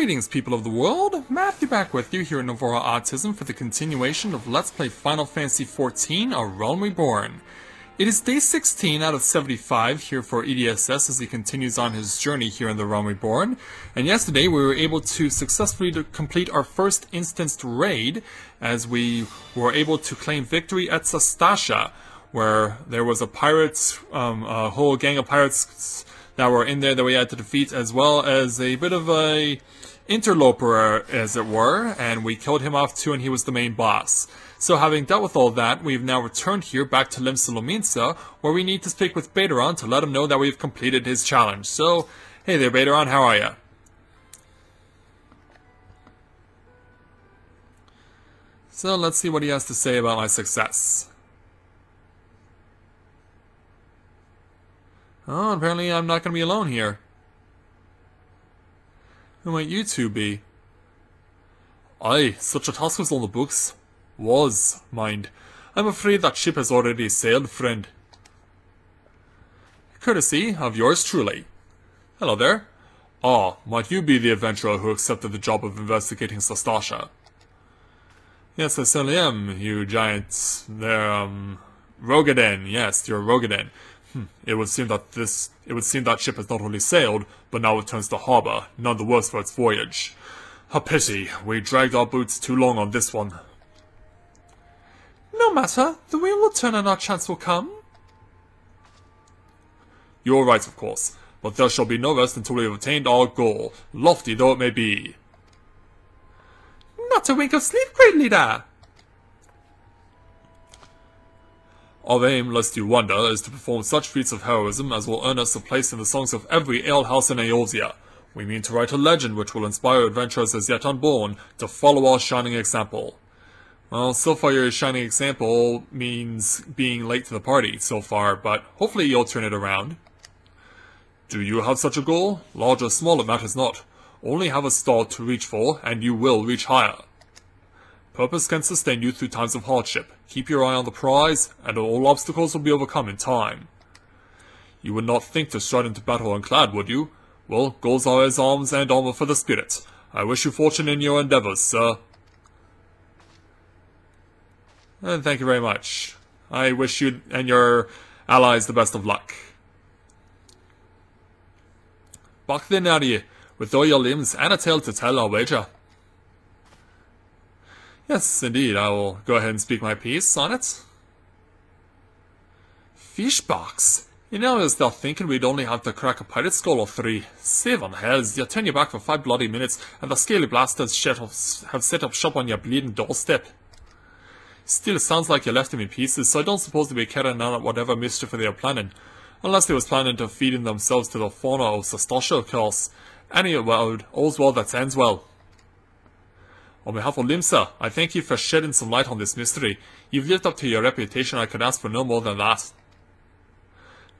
Greetings, people of the world! Matthew back with you here in Novora Autism for the continuation of Let's Play Final Fantasy XIV, A Realm Reborn. It is day 16 out of 75 here for EDSS as he continues on his journey here in the Realm Reborn. And yesterday we were able to successfully complete our first instanced raid as we were able to claim victory at Sastasha, where there was a whole gang of pirates that were in there that we had to defeat, as well as a bit of a interloper, as it were, and we killed him off too, and he was the main boss. So having dealt with all that, we've now returned here back to Limsa Lominsa, where we need to speak with Baderon to let him know that we've completed his challenge. So, hey there Baderon, how are ya? So let's see what he has to say about my success. Oh, apparently I'm not going to be alone here. Who might you two be? Aye, such a task was on the books. Was, mind. I'm afraid that ship has already sailed, friend. Courtesy of yours truly. Hello there. Ah, might you be the adventurer who accepted the job of investigating Sastasha? Yes, I certainly am, you giant. There, Rogaden. Yes, you're Rogaden. It would seem that ship has not only sailed, but now returns to harbor, none the worse for its voyage. A pity, we dragged our boots too long on this one. No matter, the wheel will turn and our chance will come. You are right, of course, but there shall be no rest until we have attained our goal, lofty though it may be. Not a wink of sleep, great leader! Our aim, lest you wonder, is to perform such feats of heroism as will earn us a place in the songs of every alehouse in Eorzea. We mean to write a legend which will inspire adventurers as yet unborn to follow our shining example. Well, so far your shining example means being late to the party so far, but hopefully you'll turn it around. Do you have such a goal? Large or small, it matters not. Only have a star to reach for, and you will reach higher. Purpose can sustain you through times of hardship. Keep your eye on the prize, and all obstacles will be overcome in time. You would not think to stride into battle unclad, would you? Well, goals are as arms and armor for the spirit. I wish you fortune in your endeavors, sir. And thank you very much. I wish you and your allies the best of luck. Back then, out of you, with all your limbs and a tale to tell, I'll wager. Yes, indeed, I will go ahead and speak my piece on it. Fishbox? You know, I was still thinking we'd only have to crack a pirate skull or three. Save on hells, you turn your back for 5 bloody minutes, and the scaly blasters have set up shop on your bleeding doorstep. Still, it sounds like you left him in pieces, so I don't suppose they'll be carrying on whatever mischief they are planning. Unless they was planning to feeding themselves to the fauna of Sastasha, of course. Anyway, all's well that ends well. On behalf of Limsa, I thank you for shedding some light on this mystery. You've lived up to your reputation, I could ask for no more than that.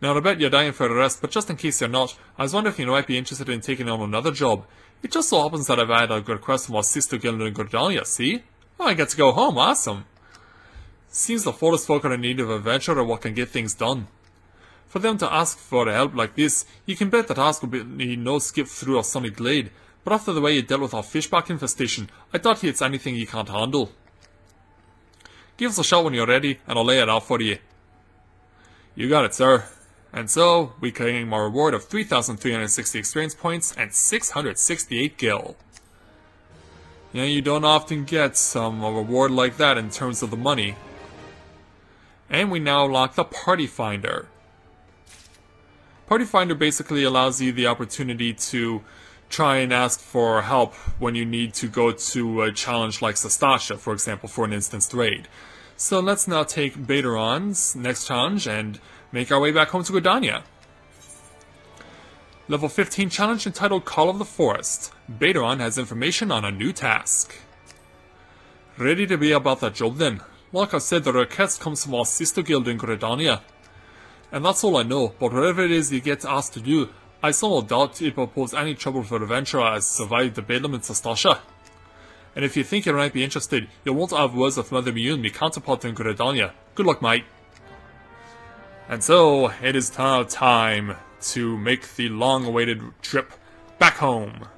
Now I bet you're dying for a rest, but just in case you're not, I was wondering if you might be interested in taking on another job. It just so happens that I've had a request from our sister guild in Gridania, see? Oh, I get to go home, awesome. Seems the forest folk are in need of a adventurer what can get things done. For them to ask for help like this, you can bet that ask will be no skip through a sunny glade. But after the way you dealt with our fishback infestation, I doubt it's anything you can't handle. Give us a shout when you're ready, and I'll lay it out for you. You got it, sir. And so, we claim our reward of 3,360 experience points and 668 gil. Yeah, you don't often get a reward like that in terms of the money. And we now unlock the Party Finder. Party Finder basically allows you the opportunity to try and ask for help when you need to go to a challenge like Sastasha, for example, for an instanced raid. So let's now take Baderon's next challenge and make our way back home to Gridania. Level 15 challenge entitled Call of the Forest. Baderon has information on a new task. Ready to be about that job then. Like I said, the request comes from our sister guild in Gridania. And that's all I know, but whatever it is you get asked to do, I somewhat doubt it will pose any trouble for the adventurer as survived the Bedlam in Sastasha. And if you think you might be interested, you'll want to have words with Mother Mew and me counterpart in Gridania. Good luck, mate. And so, it is now time to make the long-awaited trip back home.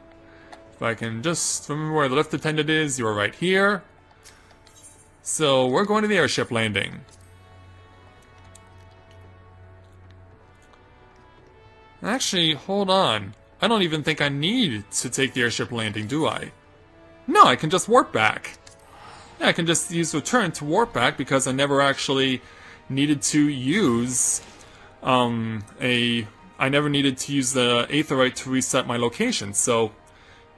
If I can just remember where the lift attendant is, you are right here. So, we're going to the airship landing. Actually, hold on. I don't even think I need to take the airship landing, do I? No, I can just warp back. Yeah, I can just use return to warp back because I never actually needed to use I never needed to use the Aetherite to reset my location, so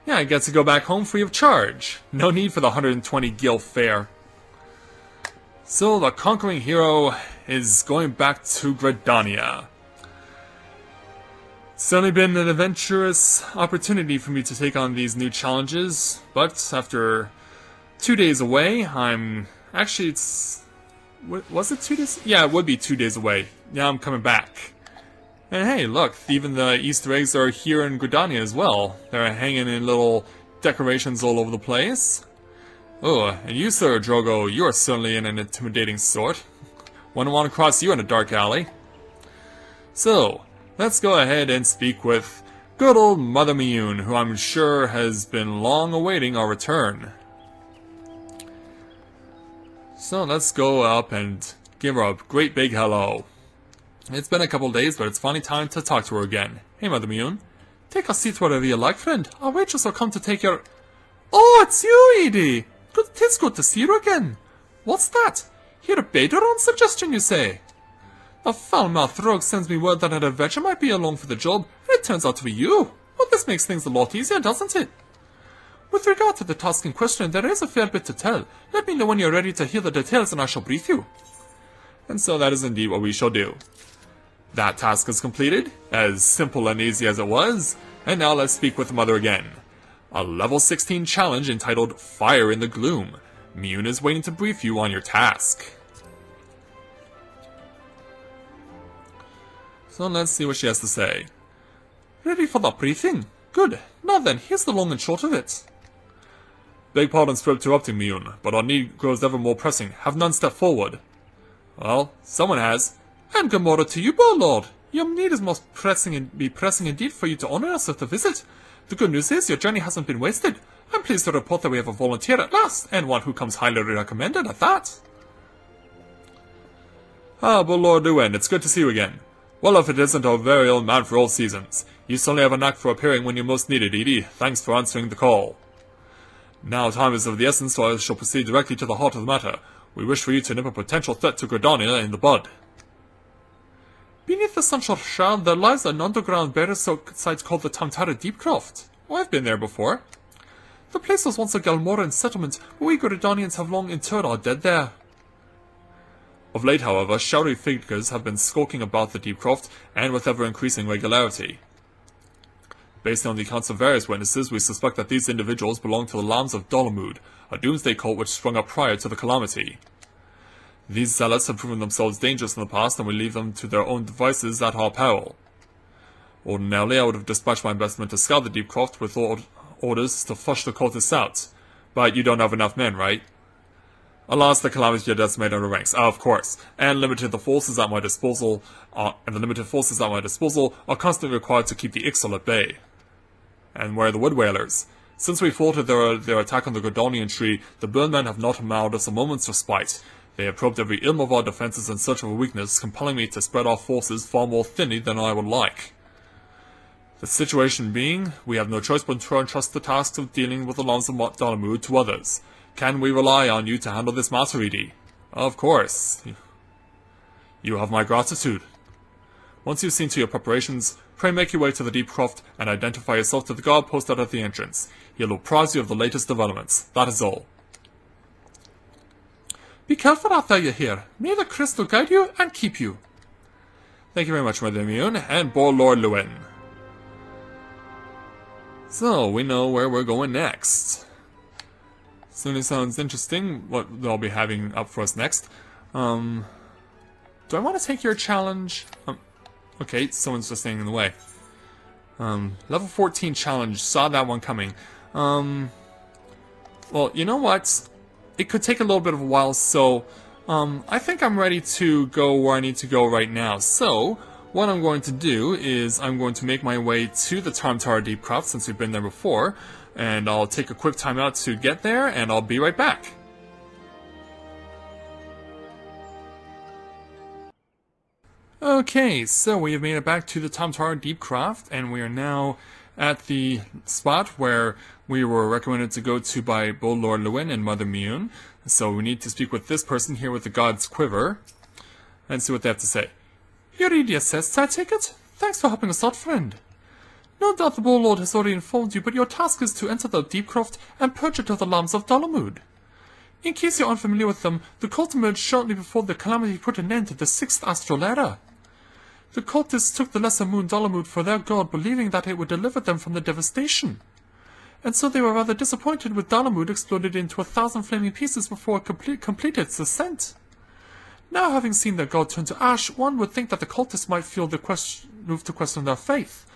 yeah, I get to go back home free of charge. No need for the 120 gil fare. So the conquering hero is going back to Gridania. It's only been an adventurous opportunity for me to take on these new challenges, but after 2 days away, actually was it 2 days? Yeah, it would be 2 days away. Now I'm coming back. And hey, look, even the Easter eggs are here in Gridania as well. They're hanging in little decorations all over the place. Oh, and you, Sir Drogo, you are certainly an intimidating sort. Wouldn't want to cross you in a dark alley. So, let's go ahead and speak with good old Mother Miyun, who I'm sure has been long awaiting our return. So let's go up and give her a great big hello. It's been a couple days, but it's finally time to talk to her again. Hey, Mother Miyun. Take a seat wherever you like, friend. Our waitress will come to take your... Oh, it's you, Edie! Tis good to see you again. What's that? You're obeyed your own suggestion, you say? The foul-mouthed rogue sends me word that an adventure might be along for the job, and it turns out to be you. Well, this makes things a lot easier, doesn't it? With regard to the task in question, there is a fair bit to tell. Let me know when you're ready to hear the details and I shall brief you. And so that is indeed what we shall do. That task is completed, as simple and easy as it was, and now let's speak with Mother again. A level 16 challenge entitled Fire in the Gloom. Miyun is waiting to brief you on your task. So let's see what she has to say. Ready for the briefing? Good. Now then, here's the long and short of it. Beg pardon for interrupting, Miyun, but our need grows ever more pressing. Have none step forward. Well, someone has. And Gamora to you, Lord. Your need is most pressing indeed for you to honor us with a visit. The good news is your journey hasn't been wasted. I'm pleased to report that we have a volunteer at last, and one who comes highly recommended at that. Ah, Lord Luen, it's good to see you again. Well, if it isn't our very own man for all seasons. You certainly have a knack for appearing when you're most needed, Edie. Thanks for answering the call. Now time is of the essence, so I shall proceed directly to the heart of the matter. We wish for you to nip a potential threat to Gridania in the bud. Beneath the Sunshine Shroud, there lies an underground burial site called the Deepcroft. Oh, I've been there before. The place was once a Galmoran settlement, but we Gridanians have long interred our dead there. Of late, however, shadowy figures have been skulking about the Deepcroft, and with ever-increasing regularity. Based on the accounts of various witnesses, we suspect that these individuals belong to the Lambs of Dolomud, a doomsday cult which sprung up prior to the calamity. These zealots have proven themselves dangerous in the past, and we leave them to their own devices at our peril. Ordinarily, I would have dispatched my best men to scout the Deepcroft with orders to flush the cultists out. But you don't have enough men, right? Alas, the calamity had decimated our ranks, of course, and limited forces at my disposal are constantly required to keep the Ixal at bay. And where are the Wood Whalers? Since we thwarted their attack on the Gridanian tree, the Burnmen have not allowed us a moment's respite. They have probed every ilm of our defences in search of a weakness, compelling me to spread our forces far more thinly than I would like. The situation being, we have no choice but to entrust the task of dealing with the Lambs of Dolomud to others. Can we rely on you to handle this matter, Edie? Of course. You have my gratitude. Once you've seen to your preparations, pray make your way to the Deepcroft and identify yourself to the guard posted at the entrance. He'll apprise you of the latest developments. That is all. Be careful out there, you hear. May the crystal guide you and keep you. Thank you very much, Mother Miyun, and Lord Luen. So, we know where we're going next. Certainly sounds interesting, what they'll be having up for us next. Do I want to take your challenge? Okay, someone's just standing in the way. Level 14 challenge, saw that one coming. Well, you know what? It could take a little bit of a while, so I think I'm ready to go where I need to go right now. So, what I'm going to do is I'm going to make my way to the Tarmtara Deepcroft, since we've been there before. And I'll take a quick time out to get there, and I'll be right back. Okay, so we have made it back to the Tomtar Deepcroft, and we are now at the spot where we were recommended to go to by both Lord Lewin and Mother Mune. So we need to speak with this person here with the God's Quiver, and see what they have to say. Eurydia says, I take it? Thanks for helping us out, friend. No doubt the Bull Lord has already informed you, but your task is to enter the Deepcroft and purge it of the Limsa of Dalamud. In case you're unfamiliar with them, the cult emerged shortly before the calamity put an end to the 6th astral era. The cultists took the lesser moon Dalamud for their god, believing that it would deliver them from the devastation. And so they were rather disappointed when Dalamud exploded into 1,000 flaming pieces before it completed its ascent. Now, having seen their god turn to ash, one would think that the cultists might feel the move to question their faith.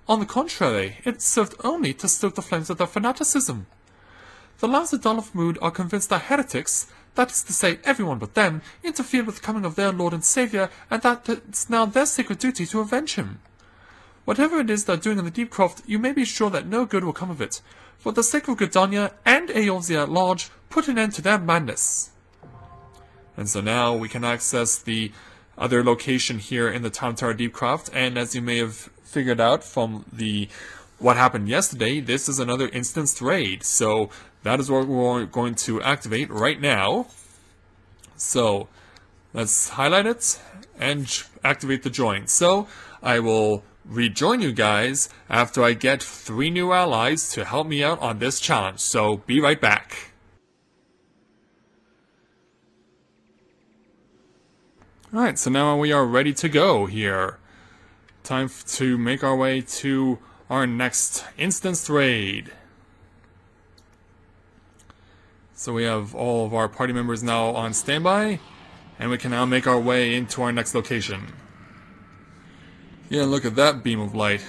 On the contrary, it served only to stoke the flames of their fanaticism. The Lams of Dalamud are convinced that heretics, that is to say, everyone but them, interfered with the coming of their Lord and Saviour, and that it's now their sacred duty to avenge him. Whatever it is they're doing in the Deepcroft, you may be sure that no good will come of it. For the sake of Gridania and Eorzea at large, put an end to their madness. And so now we can access the other location here in the Tomtar Deepcroft, and as you may have figured out from what happened yesterday, this is another instanced raid. So that is what we're going to activate right now. So let's highlight it and activate the join. So I will rejoin you guys after I get 3 new allies to help me out on this challenge. So be right back. Alright, so now we are ready to go here. Time to make our way to our next instanced raid. So we have all of our party members now on standby, and we can now make our way into our next location. Yeah, look at that beam of light.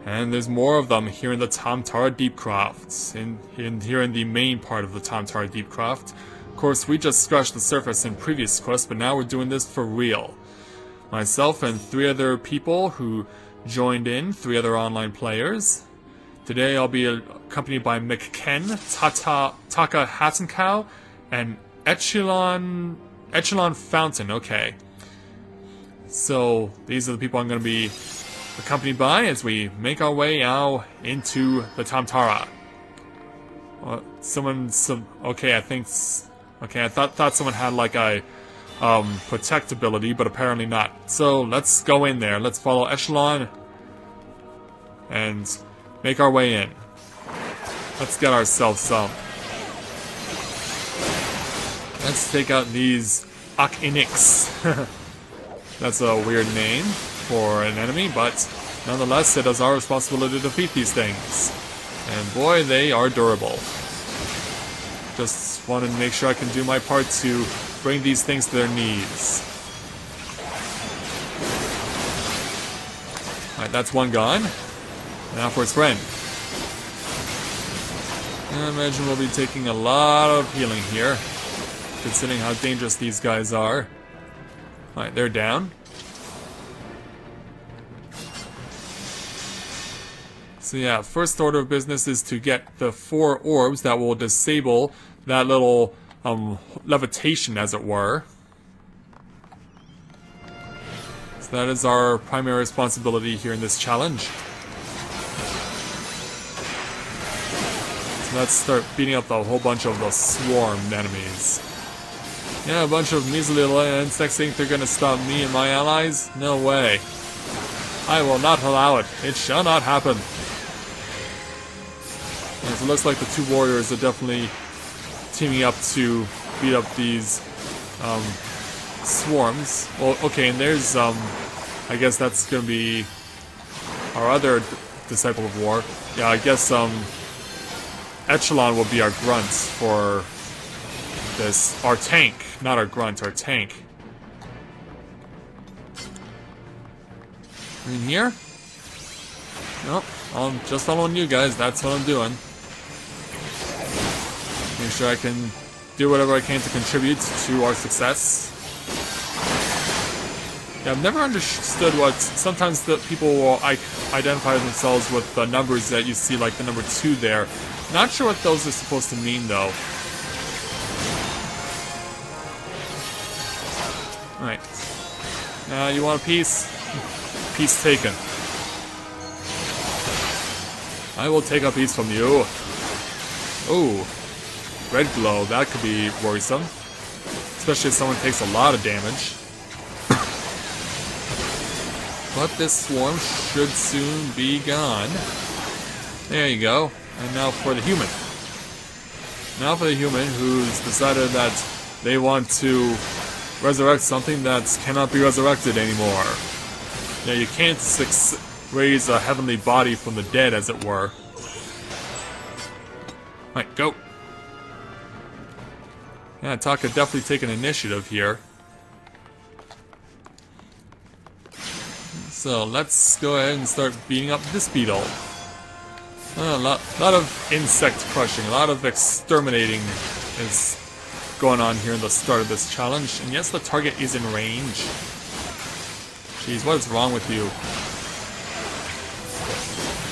And there's more of them here in the Tomtar Deepcroft, here in the main part of the Tomtar Deepcroft. Of course, we just scratched the surface in previous quests, but now we're doing this for real. Myself and 3 other people who joined in, 3 other online players. Today I'll be accompanied by McKen, Taka Hattencow, and Echelon Fountain. Okay. So these are the people I'm going to be accompanied by as we make our way now into the Tomtara. Okay, I thought someone had like a protect ability, but apparently not. So let's go in there. Let's follow Echelon and make our way in. Let's get ourselves some. Let's take out these Akinix. That's a weird name for an enemy, but nonetheless, it is our responsibility to defeat these things. And boy, they are durable. Just wanted to make sure I can do my part to bring these things to their knees. Alright, that's one gone. Now for its friend. I imagine we'll be taking a lot of healing here, considering how dangerous these guys are. Alright, they're down. So yeah, first order of business is to get the 4 orbs that will disable that little levitation, as it were. So that is our primary responsibility here in this challenge. So let's start beating up a whole bunch of the swarmed enemies. Yeah, a bunch of measly little insects think they're gonna stop me and my allies? No way. I will not allow it. It shall not happen. And so it looks like the 2 warriors are definitely teaming up to beat up these swarms. Well, okay, and there's I guess that's gonna be our other disciple of war. Yeah, I guess Echelon will be our grunt for this. Our tank, not our grunt, our tank. In here? Nope, I'm just following you guys, that's what I'm doing. Make sure I can do whatever I can to contribute to our success. Yeah, I've never understood what... Sometimes the people will identify themselves with the numbers that you see, like the number 2 there. Not sure what those are supposed to mean, though. Alright. You want a piece? Piece taken. I will take a piece from you. Oh. Red glow. That could be worrisome. Especially if someone takes a lot of damage. But this swarm should soon be gone. There you go. And now for the human. Now for the human who's decided that they want to resurrect something that cannot be resurrected anymore. Yeah, you can't raise a heavenly body from the dead, as it were. Alright, go. Yeah, Taka definitely taking initiative here. So let's go ahead and start beating up this beetle. A lot of insect crushing, a lot of exterminating is going on here in the start of this challenge. And yes, the target is in range. Jeez, what is wrong with you?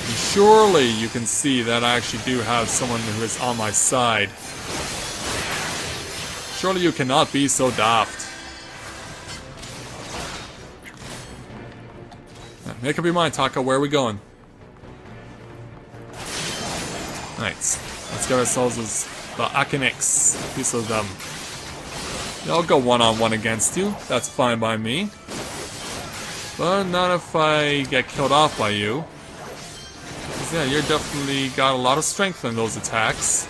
And surely you can see that I actually do have someone who is on my side. Surely you cannot be so daft. Make up your mind, Taka. Where are we going? Nice. Let's get ourselves the Akinix. Piece of them. Yeah, I'll go one-on-one against you. That's fine by me. But not if I get killed off by you. Because, yeah, you're definitely got a lot of strength in those attacks.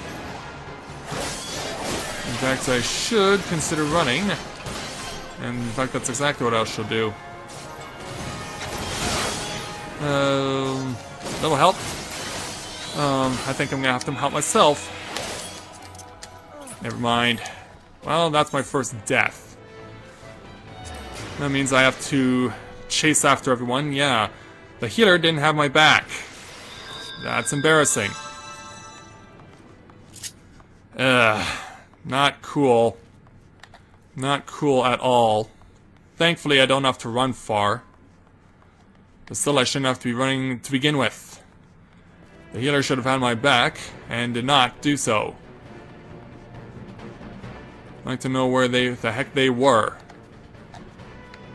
In fact, I should consider running. And in fact, that's exactly what I shall do. Little help. I think I'm gonna have to help myself. Never mind. Well, that's my first death. That means I have to chase after everyone. Yeah, the healer didn't have my back. That's embarrassing. Not cool. Not cool at all. Thankfully, I don't have to run far. But still, I shouldn't have to be running to begin with. The healer should have had my back, and did not do so. I'd like to know where the heck they were.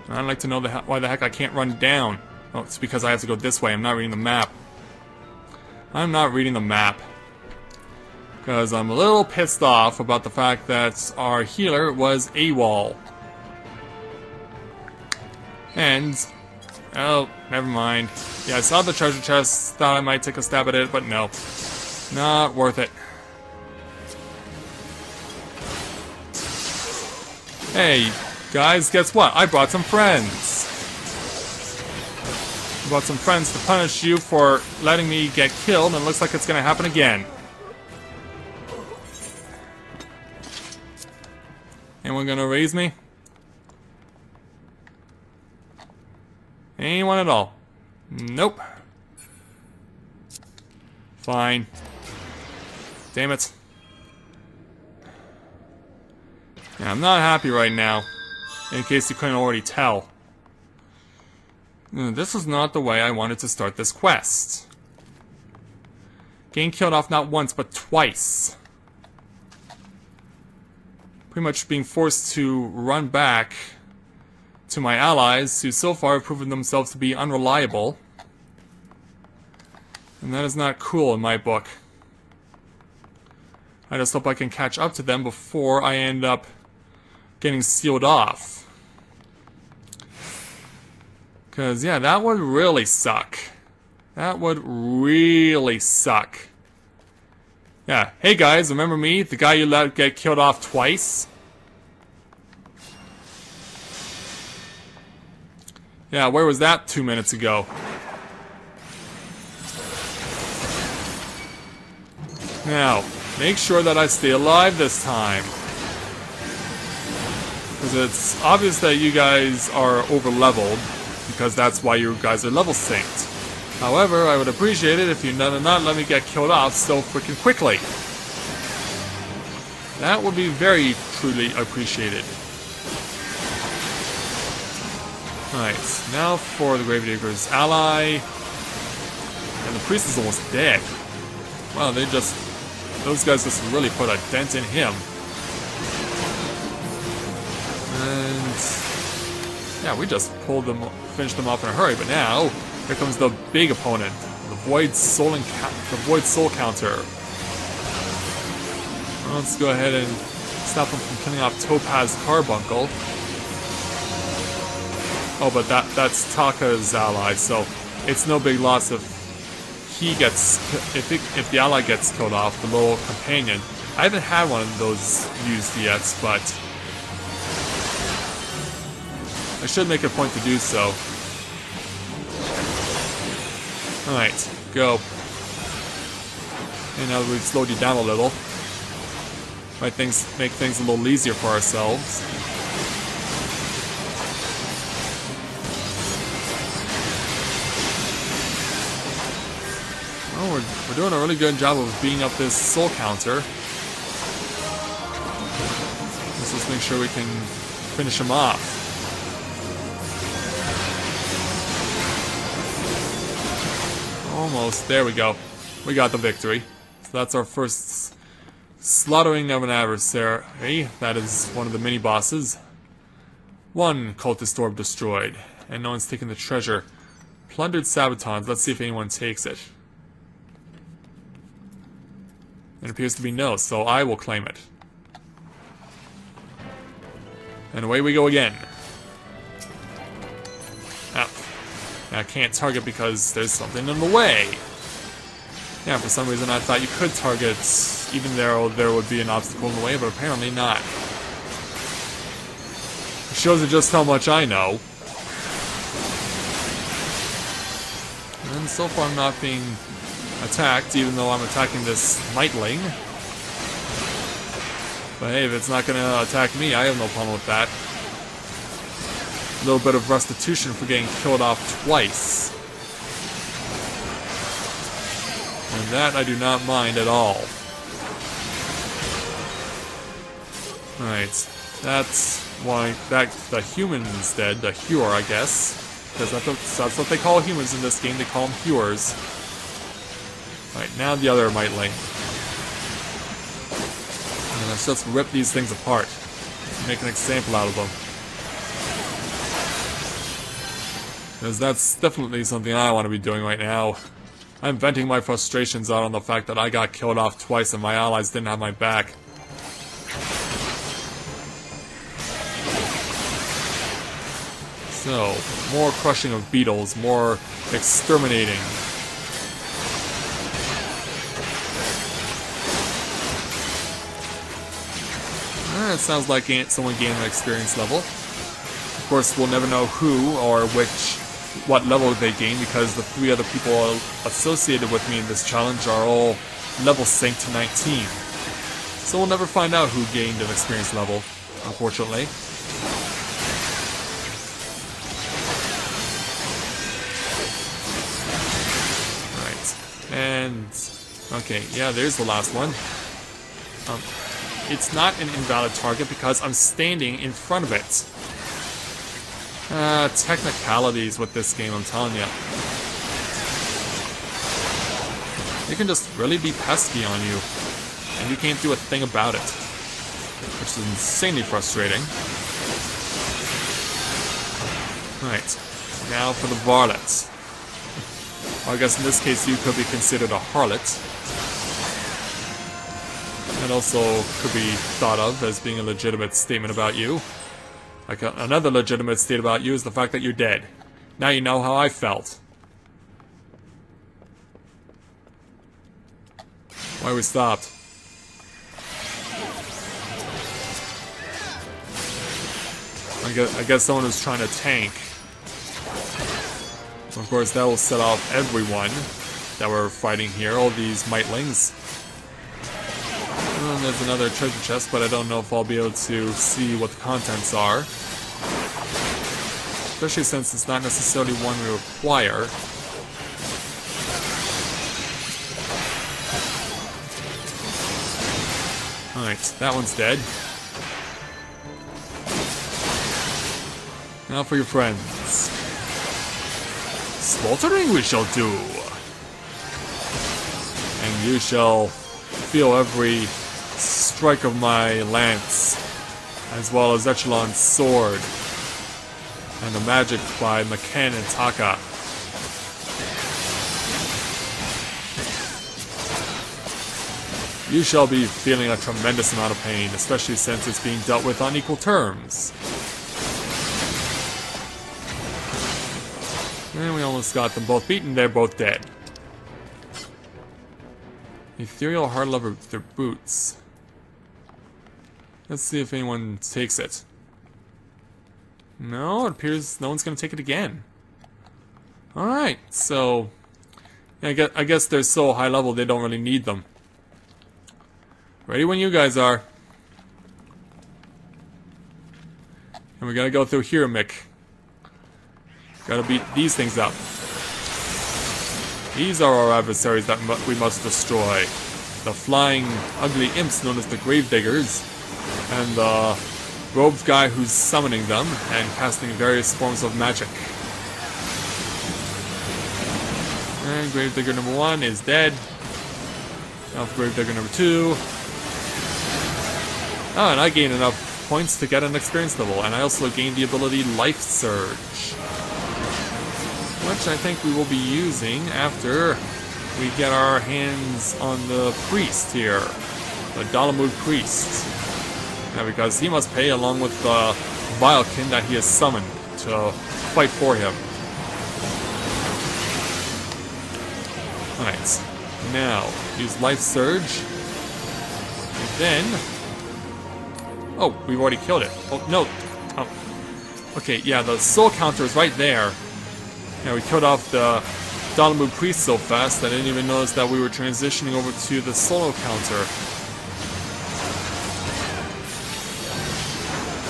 I'd like to know why the heck I can't run down. Oh, it's because I have to go this way. I'm not reading the map. I'm not reading the map. Because I'm a little pissed off about the fact that our healer was AWOL. And... oh, never mind. Yeah, I saw the treasure chest, thought I might take a stab at it, but no. Not worth it. Hey, guys, guess what? I brought some friends. I brought some friends to punish you for letting me get killed, and it looks like it's gonna happen again. Anyone gonna raise me? Anyone at all? Nope. Fine. Damn it. Yeah, I'm not happy right now. In case you couldn't already tell. This is not the way I wanted to start this quest. Getting killed off not once, but twice. Pretty much being forced to run back to my allies, who so far have proven themselves to be unreliable. And that is not cool in my book. I just hope I can catch up to them before I end up getting sealed off. Because, yeah, that would really suck. That would really suck. Yeah, hey guys, remember me? The guy you let get killed off twice? Yeah, where was that 2 minutes ago? Now, make sure that I stay alive this time. Because it's obvious that you guys are over-leveled, because that's why you guys are level synced. However, I would appreciate it if you did not let me get killed off so freaking quickly. That would be very truly appreciated. Alright, now for the Gravedigger's ally. And the priest is almost dead. Wow, those guys just really put a dent in him. And yeah, we just finished them off in a hurry, but now here comes the big opponent, the Void Soul counter. Let's go ahead and stop him from killing off Topaz Carbuncle. Oh, but that's Taka's ally, so it's no big loss if if the ally gets killed off, the little companion. I haven't had one of those used yet, but I should make a point to do so. Alright, go. And now that we've slowed you down a little, might make things a little easier for ourselves. Oh, we're doing a really good job of beating up this soul counter. Let's just make sure we can finish him off. Almost. There we go. We got the victory. So that's our first slaughtering of an adversary. That is one of the mini-bosses. One cultist orb destroyed. And no one's taken the treasure. Plundered Sabatons. Let's see if anyone takes it. It appears to be no, so I will claim it. And away we go again. Ah. I can't target because there's something in the way. Yeah, for some reason I thought you could target even though there would be an obstacle in the way, but apparently not. It shows you just how much I know. And so far I'm not being attacked, even though I'm attacking this Mightling. But hey, if it's not going to attack me, I have no problem with that. A little bit of restitution for getting killed off twice. And that I do not mind at all. Alright, that's why the human's dead, the Hure, I guess. Because that's what they call humans in this game, they call them Hures. Alright, now the other Mightling. And let's just rip these things apart. Make an example out of them. Because that's definitely something I want to be doing right now. I'm venting my frustrations out on the fact that I got killed off twice and my allies didn't have my back. So, more crushing of beetles, more exterminating. It sounds like someone gained an experience level. Of course, we'll never know who or what level they gain because the 3 other people associated with me in this challenge are all level synced to 19. So we'll never find out who gained an experience level, unfortunately. Alright, and okay, yeah, there's the last one. It's not an invalid target because I'm standing in front of it. Technicalities with this game, I'm telling you. It can just really be pesky on you, and you can't do a thing about it. Which is insanely frustrating. Alright, now for the varlets. Well, I guess in this case you could be considered a harlot. And also could be thought of as being a legitimate statement about you. Like another legitimate statement about you is the fact that you're dead. Now you know how I felt. Why we stopped? I guess someone was trying to tank. Of course, that will set off everyone that we're fighting here, all these Mightlings. And there's another treasure chest, but I don't know if I'll be able to see what the contents are. Especially since it's not necessarily one we require. Alright, that one's dead. Now for your friends. Slaughtering we shall do. And you shall feel every strike of my lance, as well as Echelon's sword, and the magic by McCann and Taka. You shall be feeling a tremendous amount of pain, especially since it's being dealt with on equal terms. And we almost got them both beaten, they're both dead. Ethereal hard leather with their boots. Let's see if anyone takes it. No, it appears no one's gonna take it again. Alright, so yeah, I guess they're so high level they don't really need them. Ready when you guys are. And we gotta go through here, Mick. Gotta beat these things up. These are our adversaries that we must destroy. The flying, ugly imps known as the Gravediggers, and the robed guy who's summoning them and casting various forms of magic. And Gravedigger number 1 is dead. Now for Gravedigger number 2. Oh, and I gained enough points to get an experience level, and I also gained the ability Life Surge, which I think we will be using after we get our hands on the priest here, the Dalamud priest. Yeah, because he must pay along with the Vilekin that he has summoned to fight for him. Alright, now use Life Surge, and then... Oh, we've already killed it. Oh, no. Oh. Okay, yeah, the soul counter is right there. Yeah, we killed off the Dalamud priest so fast that I didn't even notice that we were transitioning over to the solo counter.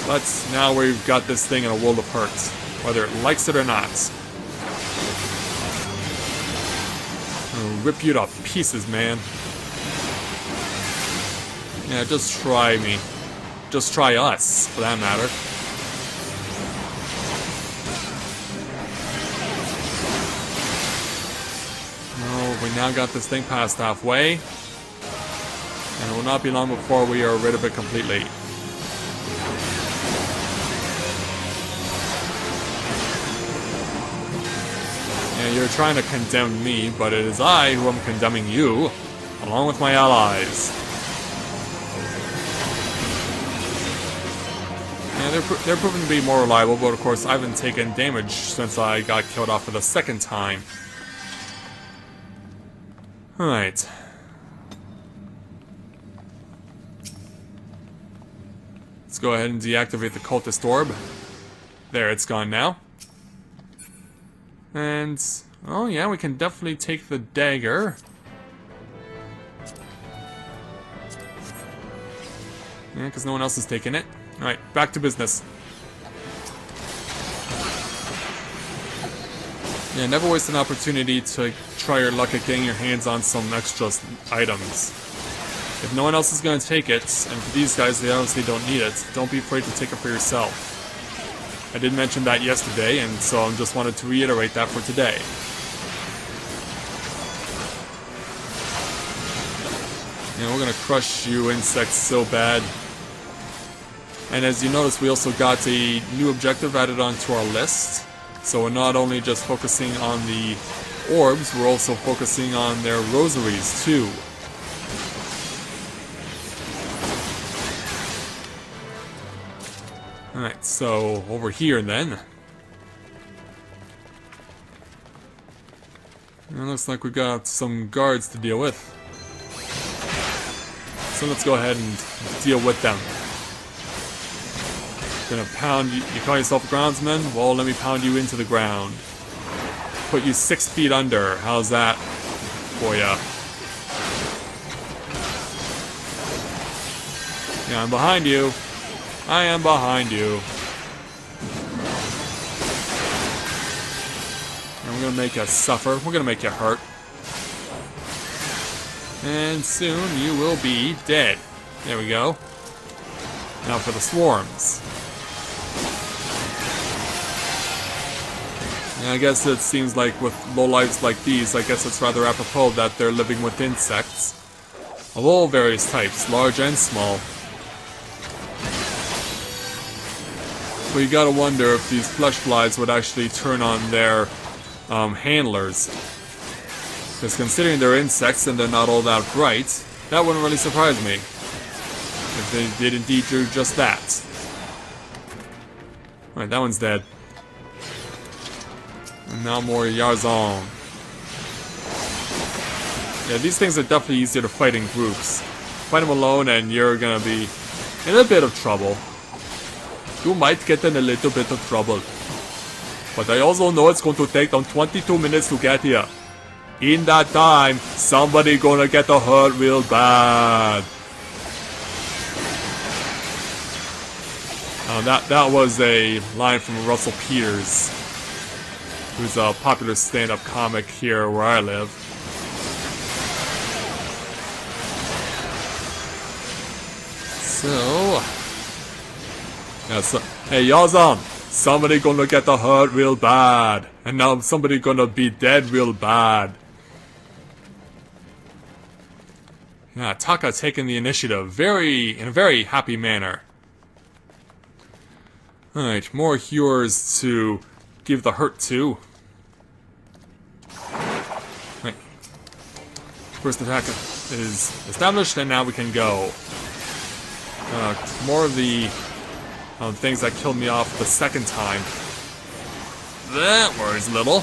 But now we've got this thing in a world of hurt, whether it likes it or not. I'll rip you to pieces, man. Yeah, just try me. Just try us, for that matter. Oh, we now got this thing past halfway. And it will not be long before we are rid of it completely. Yeah, you're trying to condemn me, but it is I who am condemning you, along with my allies. Yeah, they're proving to be more reliable, but of course I haven't taken damage since I got killed off for the second time. Alright. Let's go ahead and deactivate the cultist orb. There, it's gone now. And, oh yeah, we can definitely take the dagger. Yeah, because no one else is taking it. Alright, back to business. Yeah, never waste an opportunity to try your luck at getting your hands on some extra items. If no one else is going to take it, and for these guys they honestly don't need it, don't be afraid to take it for yourself. I did mention that yesterday, and so I just wanted to reiterate that for today. Yeah, we're gonna crush you insects so bad. And as you notice, we also got a new objective added onto our list. So we're not only just focusing on the orbs, we're also focusing on their rosaries too. Alright, so over here then. It looks like we've got some guards to deal with. So let's go ahead and deal with them. Gonna pound you. You call yourself a groundsman? Well, let me pound you into the ground. Put you 6 feet under. How's that for ya? Yeah, I'm behind you. I am behind you. And we're gonna make you suffer. We're gonna make you hurt. And soon you will be dead. There we go. Now for the swarms. And I guess it seems like with lowlives like these, I guess it's rather apropos that they're living with insects of all various types, large and small. But you gotta wonder if these flesh flies would actually turn on their handlers. Because considering they're insects and they're not all that bright, that wouldn't really surprise me. If they did indeed do just that. Alright, that one's dead. And now more Yarzon. Yeah, these things are definitely easier to fight in groups. Fight them alone and you're gonna be in a bit of trouble. You might get in a little bit of trouble. But I also know it's going to take them 22 minutes to get here. In that time, somebody gonna get hurt real bad. That was a line from Russell Peters, who's a popular stand-up comic here where I live. So, yeah, so hey Yazan, somebody gonna get hurt real bad, and now somebody gonna be dead real bad. Yeah, Taka taking the initiative in a very happy manner. Alright, more hewers to give the hurt to. Right. First attack is established, and now we can go. More of the things that killed me off the second time. That worries little.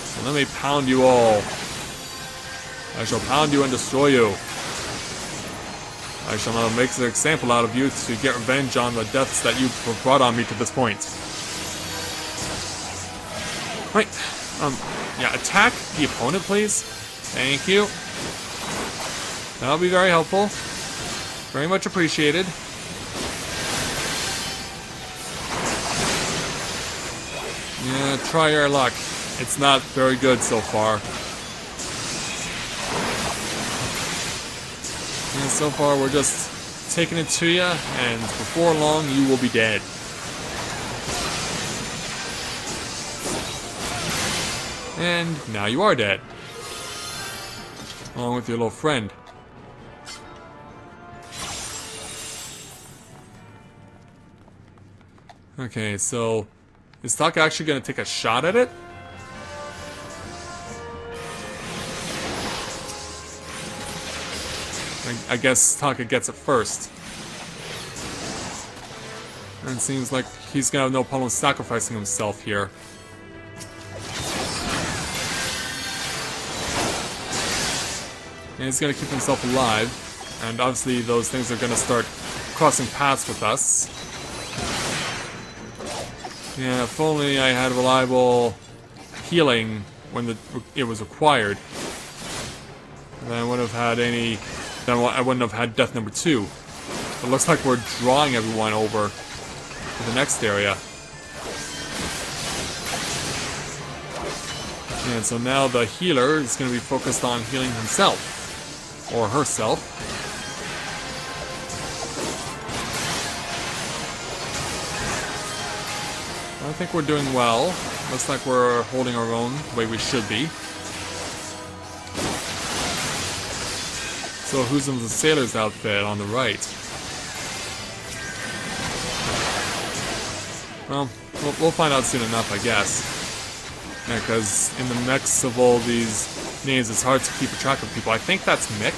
So let me pound you all. I shall pound you and destroy you. I shall now make an example out of you to get revenge on the deaths that you brought on me to this point. Right. Yeah, attack the opponent, please. Thank you. That'll be very helpful. Very much appreciated. Yeah, try your luck. It's not very good so far. And so far we're just taking it to you, and before long you will be dead. And now you are dead. Along with your little friend. Okay, so is Taka actually going to take a shot at it? I guess Taka gets it first. And it seems like he's gonna have no problem sacrificing himself here. And he's gonna keep himself alive. And obviously those things are gonna start crossing paths with us. Yeah, if only I had reliable healing when it was required. Then I wouldn't have had any... Then I wouldn't have had death number 2. It looks like we're drawing everyone over to the next area. And so now the healer is going to be focused on healing himself. Or herself. I think we're doing well. Looks like we're holding our own the way we should be. So who's in the sailor's outfit on the right? Well, we'll find out soon enough, I guess. Yeah, because in the mix of all these names, it's hard to keep a track of people. I think that's Mick.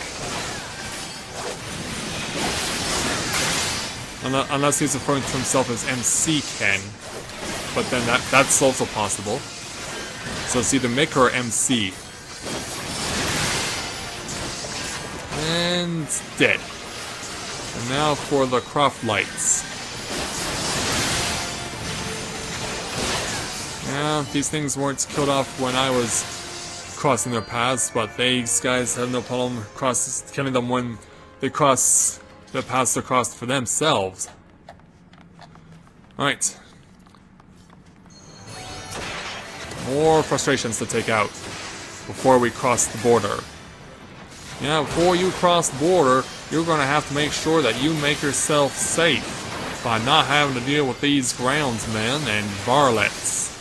Unless he's referring to himself as MC Ken. But then that's also possible. So it's either Mick or MC. And dead. And now for the Croft lights. Yeah, these things weren't killed off when I was crossing their paths, but these guys have no problem killing them when they cross the paths across for themselves. Alright. More frustrations to take out before we cross the border. Yeah, before you cross the border, you're going to have to make sure that you make yourself safe. by not having to deal with these groundsmen and varlets.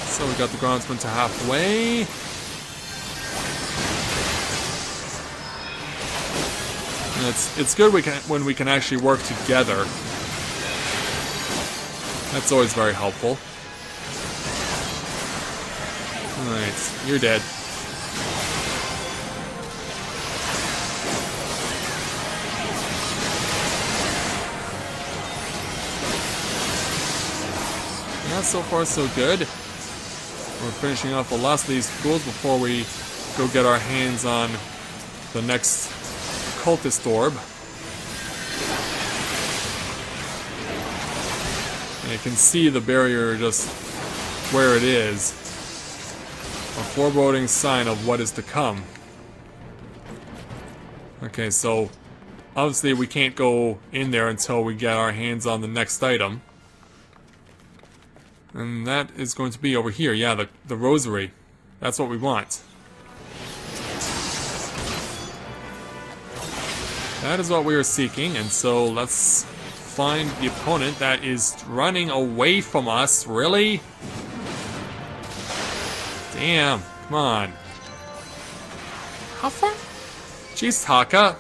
So we got the groundsman to halfway. And it's good when we can actually work together. That's always very helpful. Alright, you're dead. Yeah, so far so good. We're finishing off the last of these fools before we go get our hands on the next cultist orb. And you can see the barrier just where it is. A foreboding sign of what is to come. Okay, so obviously we can't go in there until we get our hands on the next item. And that is going to be over here. Yeah, the rosary. That's what we want. That is what we are seeking, and so let's find the opponent that is running away from us. Really? Damn, come on. How far? Jeez, Taka.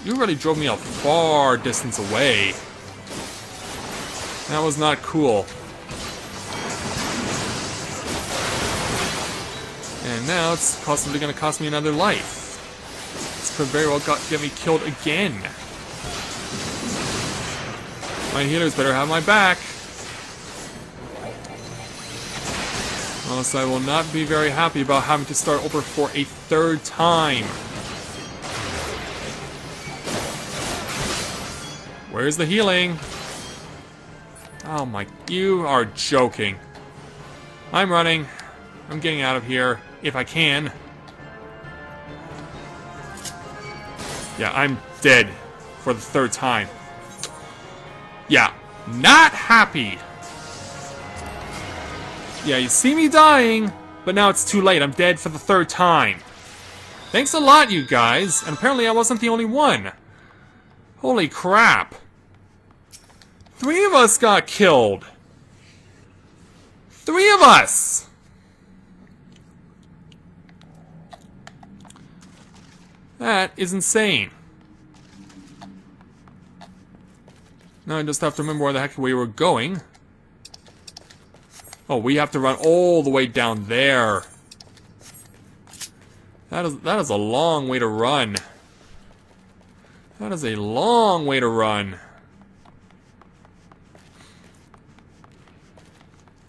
You really drove me a far distance away. That was not cool. And now it's possibly going to cost me another life. This could very well get me killed again. My healers better have my back. Else I will not be very happy about having to start over for a third time. Where's the healing? Oh my, you are joking. I'm running. I'm getting out of here, if I can. Yeah, I'm dead for the third time. Yeah, not happy. Yeah, you see me dying, but now it's too late. I'm dead for the third time. Thanks a lot, you guys. And apparently I wasn't the only one. Holy crap. 3 of us got killed. 3 of us! That is insane. Now I just have to remember where the heck we were going. Oh, we have to run all the way down there. That is a long way to run. That is a long way to run.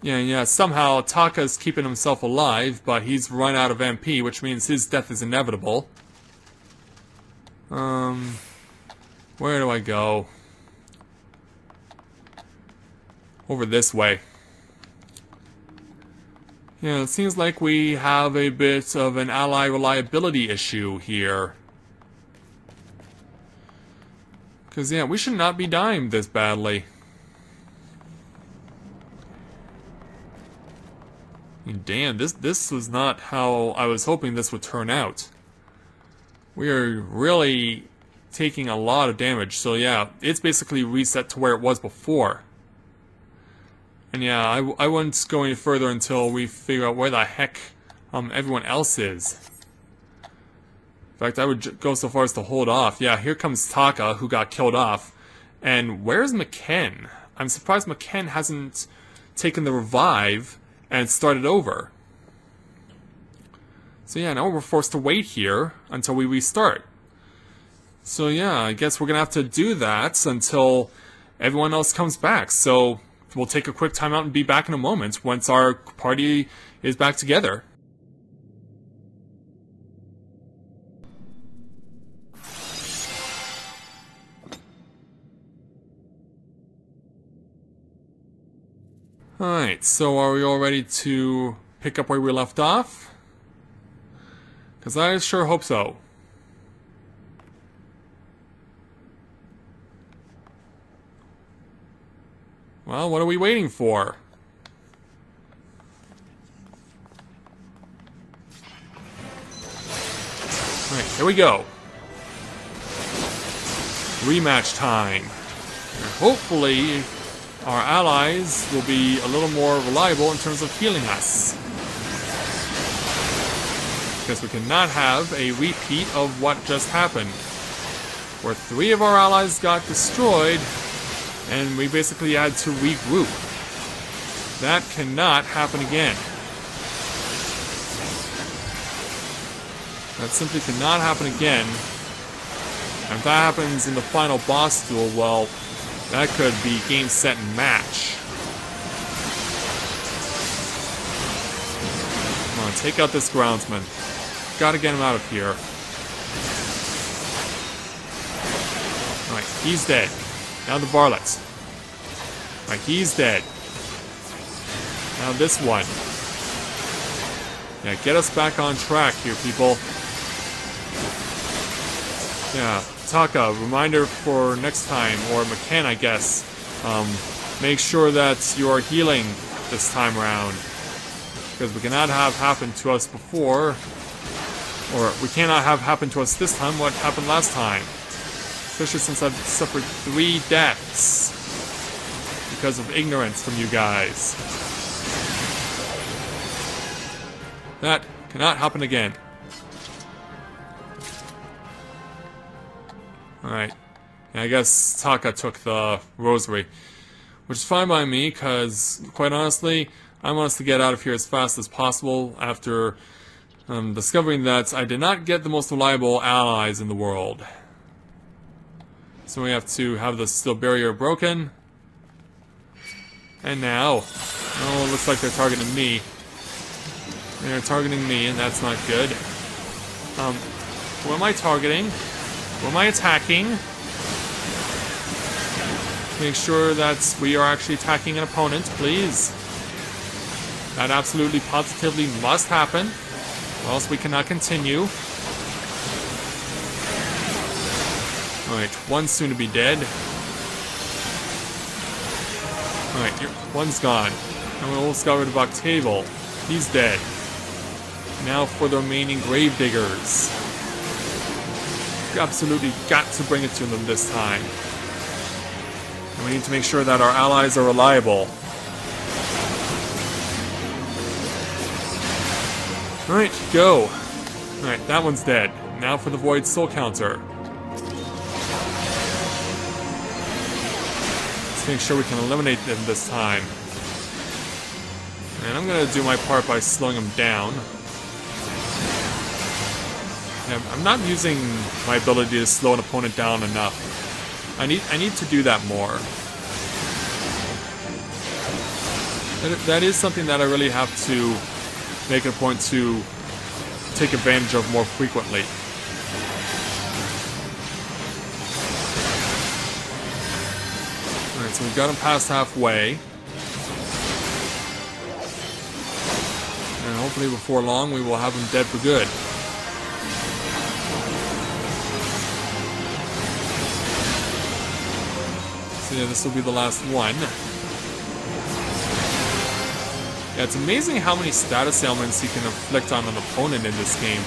Yeah, somehow Taka's keeping himself alive, but he's run out of MP, which means his death is inevitable. Where do I go? Over this way. Yeah, it seems like we have a bit of an ally reliability issue here. Because, yeah, we should not be dying this badly. Damn, this was not how I was hoping this would turn out. We are really taking a lot of damage, so yeah, it's basically reset to where it was before. And yeah, I wouldn't go any further until we figure out where the heck everyone else is. In fact, I would go so far as to hold off. Yeah, here comes Taka, who got killed off. And where's McKen? I'm surprised McKen hasn't taken the revive and started over. So yeah, now we're forced to wait here until we restart. So yeah, I guess we're gonna have to do that until everyone else comes back. So we'll take a quick time out and be back in a moment once our party is back together. Alright, so are we all ready to pick up where we left off? Because I sure hope so. Well, what are we waiting for? here we go. Rematch time. And hopefully, our allies will be a little more reliable in terms of healing us. Because we cannot have a repeat of what just happened. Where 3 of our allies got destroyed, and we basically had to regroup. That cannot happen again. That simply cannot happen again. And if that happens in the final boss duel, well, that could be game, set, and match. Come on, take out this groundsman. Gotta get him out of here. Alright, he's dead. Now the varlet. Alright, he's dead. Now this one. Yeah, get us back on track here, people. Yeah, Taka, reminder for next time, or McCann, I guess. Make sure that you are healing this time around. Because we cannot have happened to us before, or we cannot have happened to us this time what happened last time. Especially since I've suffered 3 deaths because of ignorance from you guys. That cannot happen again. Alright. Yeah, I guess Taka took the rosary. Which is fine by me, because, quite honestly, I want us to get out of here as fast as possible after discovering that I did not get the most reliable allies in the world. So we have to have the steel barrier broken. And now, oh, it looks like they're targeting me. They're targeting me, and that's not good. Who am I targeting? Who am I attacking? Make sure that we are actually attacking an opponent, please. That absolutely, positively must happen, or else we cannot continue. Alright, one's soon to be dead. Alright, one's gone. And we almost got rid of Octable. He's dead. Now for the remaining Gravediggers. We absolutely got to bring it to them this time. And we need to make sure that our allies are reliable. Alright, go. Alright, that one's dead. Now for the Void Soul Counter. Let's make sure we can eliminate them this time. And I'm gonna do my part by slowing them down. Yeah, I'm not using my ability to slow an opponent down enough. I need to do that more. That is something that I really have to make it a point to take advantage of more frequently. Alright, so we've got him past halfway. And hopefully before long we will have him dead for good. So yeah, this will be the last one. Yeah, it's amazing how many status ailments you can inflict on an opponent in this game.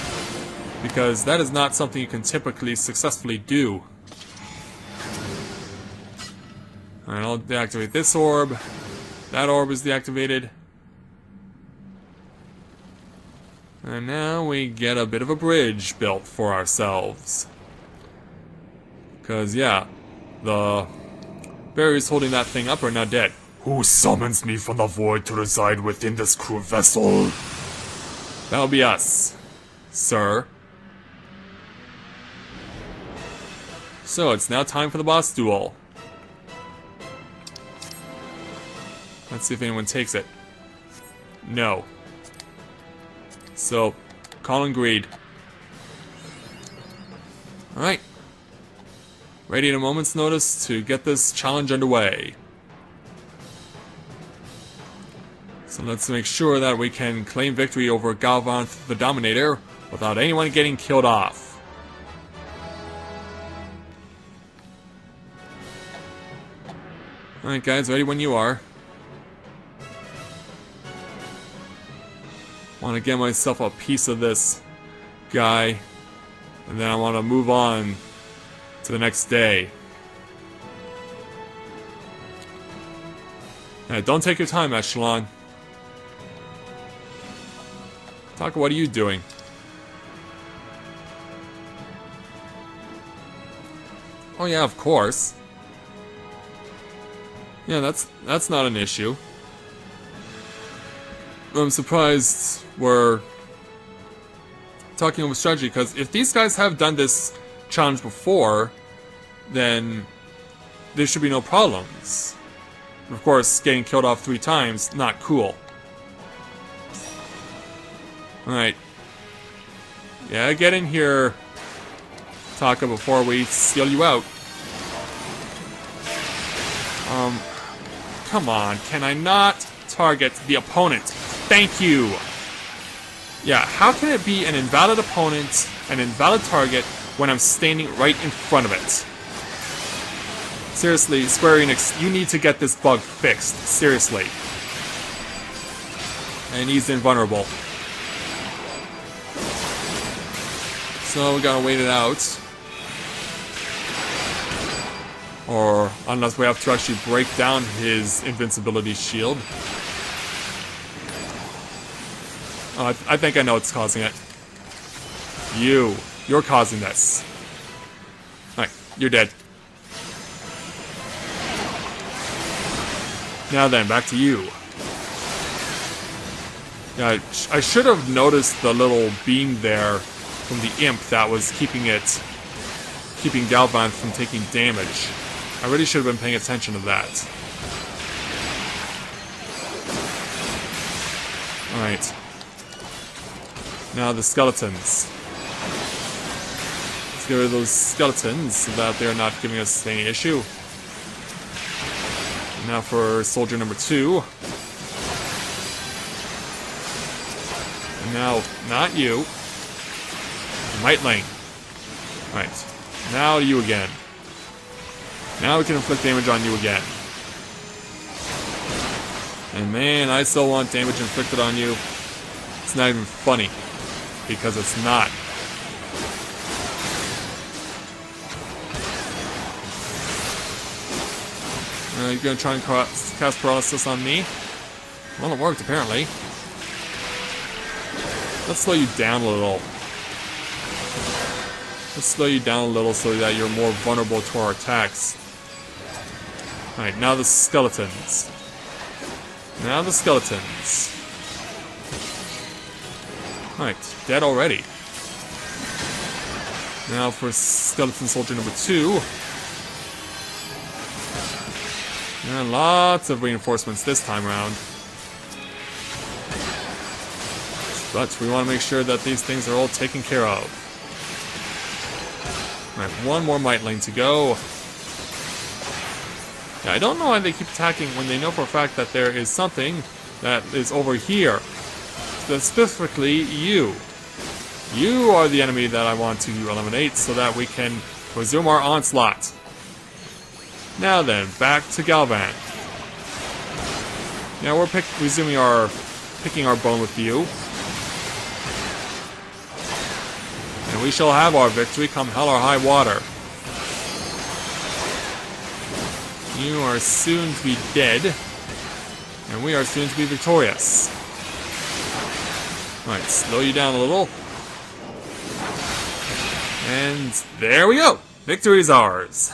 Because that is not something you can typically successfully do. Alright, I'll deactivate this orb. That orb is deactivated. And now we get a bit of a bridge built for ourselves. Because, yeah, the barriers holding that thing up are now dead. Who summons me from the void to reside within this crew vessel? That'll be us, sir. So, it's now time for the boss duel. Let's see if anyone takes it. No. So, call and greed. Alright. Ready at a moment's notice to get this challenge underway. So let's make sure that we can claim victory over Galvanth the Dominator without anyone getting killed off. Alright guys, ready when you are. Want to get myself a piece of this guy. And then I want to move on to the next day. Alright, don't take your time, Echelon. Taka, what are you doing? Oh yeah, of course. Yeah, that's not an issue. I'm surprised we're talking over strategy, because if these guys have done this challenge before, then there should be no problems. Of course, getting killed off 3 times, not cool. Alright. Yeah, get in here, Taka, before we seal you out. Come on, can I not target the opponent? Thank you! Yeah, how can it be an invalid opponent, an invalid target, when I'm standing right in front of it? Seriously, Square Enix, you need to get this bug fixed. Seriously. And he's invulnerable. So we gotta wait it out. Or unless we have to actually break down his invincibility shield. I think I know what's causing it. You're causing this. Alright, you're dead. Now then, back to you. Yeah, I should have noticed the little beam there from the imp that was keeping Galvan from taking damage. I really should have been paying attention to that. Alright. Now the skeletons. Let's get rid of those skeletons so that they're not giving us any issue. Now for soldier number 2. And now, not you. Mightling. Right. Now you again. Now we can inflict damage on you again. And man, I still want damage inflicted on you. It's not even funny. Because it's not. You're gonna try and cast paralysis on me? Well, it worked apparently. Let's slow you down a little. Let's slow you down a little so that you're more vulnerable to our attacks. Alright, now the skeletons. Now the skeletons. Alright, dead already. Now for skeleton soldier number 2. And lots of reinforcements this time around. But we want to make sure that these things are all taken care of. Alright, one more Mightling to go. Yeah, I don't know why they keep attacking when they know for a fact that there is something that is over here. Specifically, you. You are the enemy that I want to eliminate so that we can resume our onslaught. Now then, back to Galvan. Now we're picking our bone with you. And we shall have our victory come hell or high water. You are soon to be dead. And we are soon to be victorious. Alright, slow you down a little. And there we go! Victory is ours.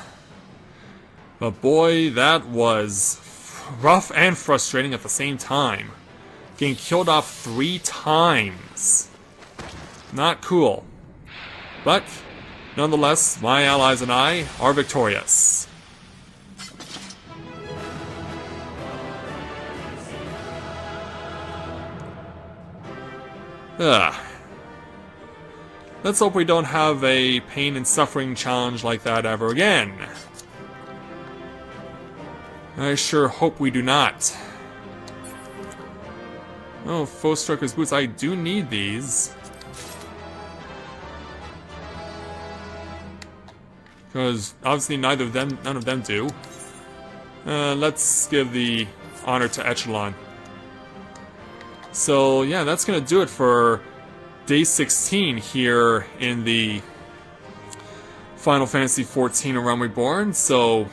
But boy, that was rough and frustrating at the same time. Getting killed off 3 times. Not cool. But, nonetheless, my allies and I are victorious. Let's hope we don't have a pain and suffering challenge like that ever again. I sure hope we do not. Oh, Foe Striker's Boots, I do need these. Because obviously none of them do. Let's give the honor to Echelon. So yeah, that's gonna do it for day 16 here in the Final Fantasy XIV A Realm Reborn, so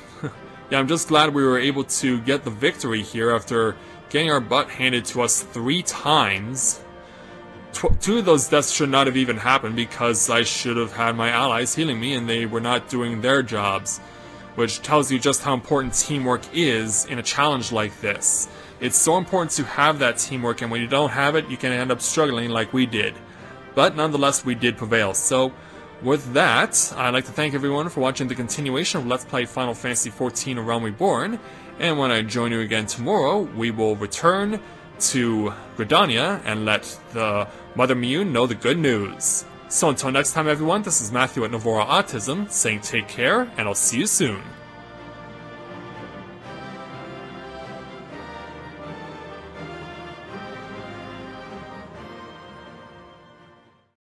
yeah, I'm just glad we were able to get the victory here after getting our butt handed to us 3 times. 2 of those deaths should not have even happened because I should have had my allies healing me and they were not doing their jobs, which tells you just how important teamwork is in a challenge like this. It's so important to have that teamwork, and when you don't have it, you can end up struggling like we did. But nonetheless, we did prevail. So with that, I'd like to thank everyone for watching the continuation of Let's Play Final Fantasy XIV A Realm Reborn, and when I join you again tomorrow, we will return to Gridania and let the Mother Mune know the good news. So until next time everyone, this is Matthew at Novora Autism, saying take care, and I'll see you soon.